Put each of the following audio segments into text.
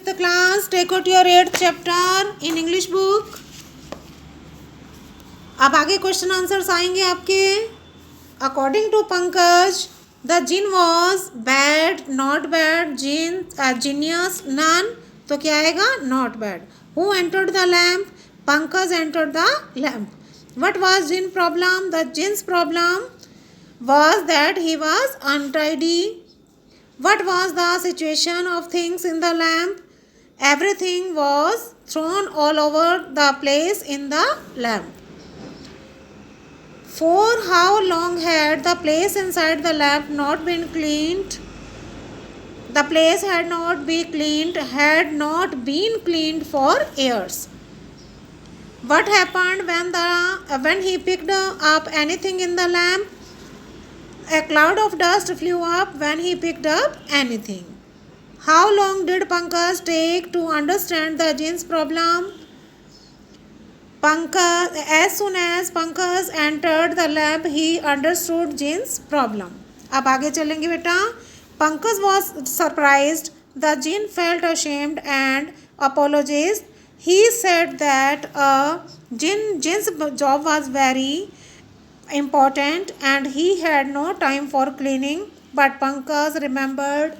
5th class. Take out your 8th chapter in English book. अब आगे question answers आएंगे आपके. According to Pankaj the genie was bad, not bad, genius, none. तो क्या आएगा? Not bad. Who entered the lamp? Pankaj entered the lamp. What was genie problem? The genie's problem was that he was untidy. What was the situation of things in the lamp? Everything was thrown all over the place in the lamp. For how long had the place inside the lamp not been cleaned? The place had not been cleaned for years. What happened when he picked up anything in the lamp? A cloud of dust flew up when he picked up anything. How long did Pankaj take to understand the jin's problem? As soon as Pankaj entered the lab, he understood jin's problem. अब आगे चलेंगे बेटा. Pankaj was surprised. The jinn felt ashamed and apologized. He said that jin's job was very important and he had no time for cleaning, but Pankaj remembered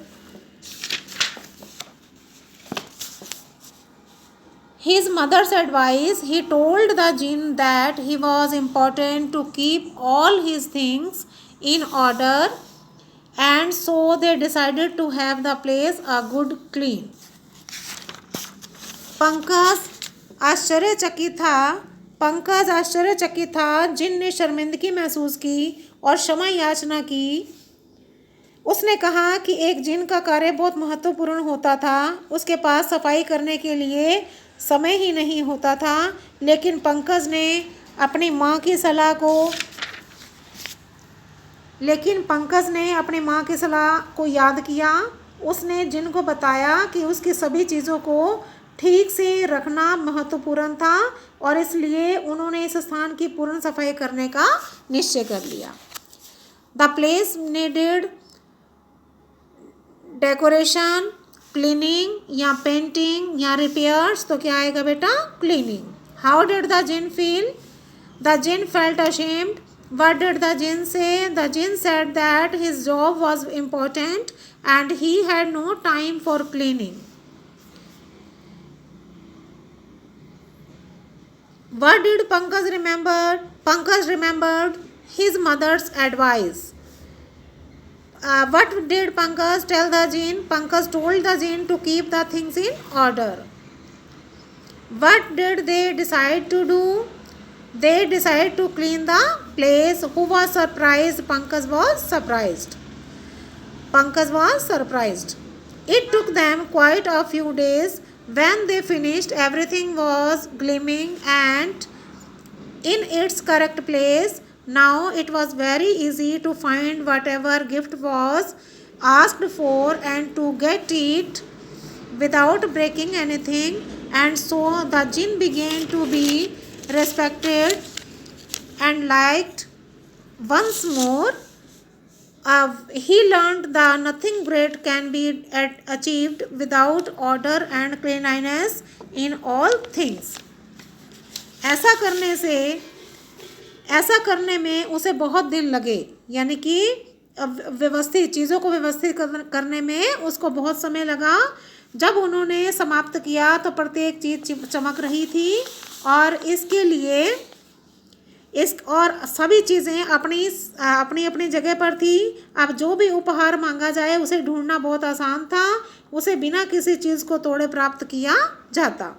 his mother's advice. He told the jinn that he was important to keep all his things in order, and so they decided to have the place a good clean. Pankaj आश्चर्यचकित था. जिन ने शर्मिंदगी महसूस की और क्षमा याचना की. उसने कहा कि एक जिन का कार्य बहुत महत्वपूर्ण होता था. उसके पास सफाई करने के लिए समय ही नहीं होता था. लेकिन पंकज ने अपनी माँ की सलाह को याद किया. उसने जिन को बताया कि उसकी सभी चीज़ों को ठीक से रखना महत्वपूर्ण था और इसलिए उन्होंने इस स्थान की पूर्ण सफाई करने का निश्चय कर लिया. The place needed decoration, cleaning या पेंटिंग या रिपेयर्स. तो क्या आएगा बेटा? Cleaning. How did the genie feel? The genie felt ashamed. What did the jinn say? The jinn said that his job was important and he had no time for cleaning. What did Pankaj remember? Pankaj remembered his mother's advice. What did Pankaj tell the jinn? Pankaj told the jinn to keep the things in order. What did they decide to do? They decided to clean the place. Who was surprised? Pankaj was surprised. It took them quite a few days. When they finished, everything was gleaming and in its correct place. Now it was very easy to find whatever gift was asked for and to get it without breaking anything. And so the jinn began to be respected and liked once more. He learned that nothing great can be achieved without order and cleanliness in all things. ऐसा करने में उसे बहुत दिन लगे. यानी कि चीज़ों को व्यवस्थित करने में उसको बहुत समय लगा. जब उन्होंने समाप्त किया तो प्रत्येक चीज़ चमक रही थी और इसके लिए और सभी चीज़ें अपनी जगह पर थी. अब जो भी उपहार मांगा जाए उसे ढूंढना बहुत आसान था. उसे बिना किसी चीज़ को तोड़े प्राप्त किया जाता.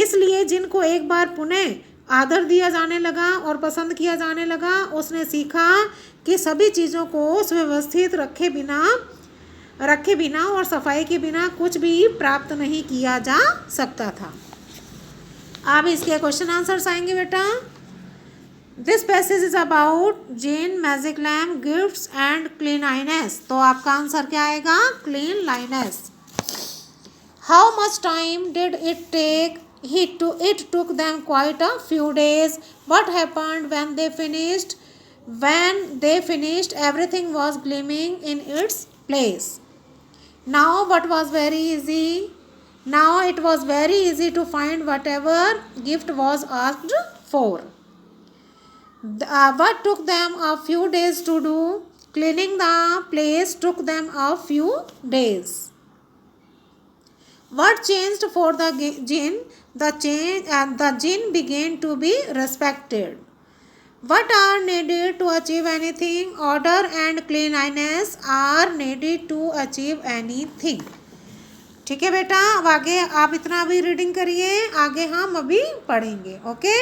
इसलिए जिनको एक बार पुनः आदर दिया जाने लगा और पसंद किया जाने लगा, उसने सीखा कि सभी चीज़ों को सुव्यवस्थित रखे बिना और सफाई के बिना कुछ भी प्राप्त नहीं किया जा सकता था. अब इसके क्वेश्चन आंसर्स आएंगे बेटा. This passage is about genie, magic lamp, gifts and cleanliness. तो आपका आंसर क्या आएगा? Cleanliness. How much time did it take? It took them quite a few days. What happened when they finished? When they finished, everything was gleaming in its place. Now what was very easy? Now it was very easy to find whatever gift was asked for. What took them a few days to do, cleaning the place took them a few days. What changed for the jinn? The jinn began to be respected. What are needed to achieve anything? Order and cleanliness are needed to achieve anything. ठीक है बेटा, अब आगे आप इतना अभी reading करिए, आगे हम अभी पढ़ेंगे. ओके.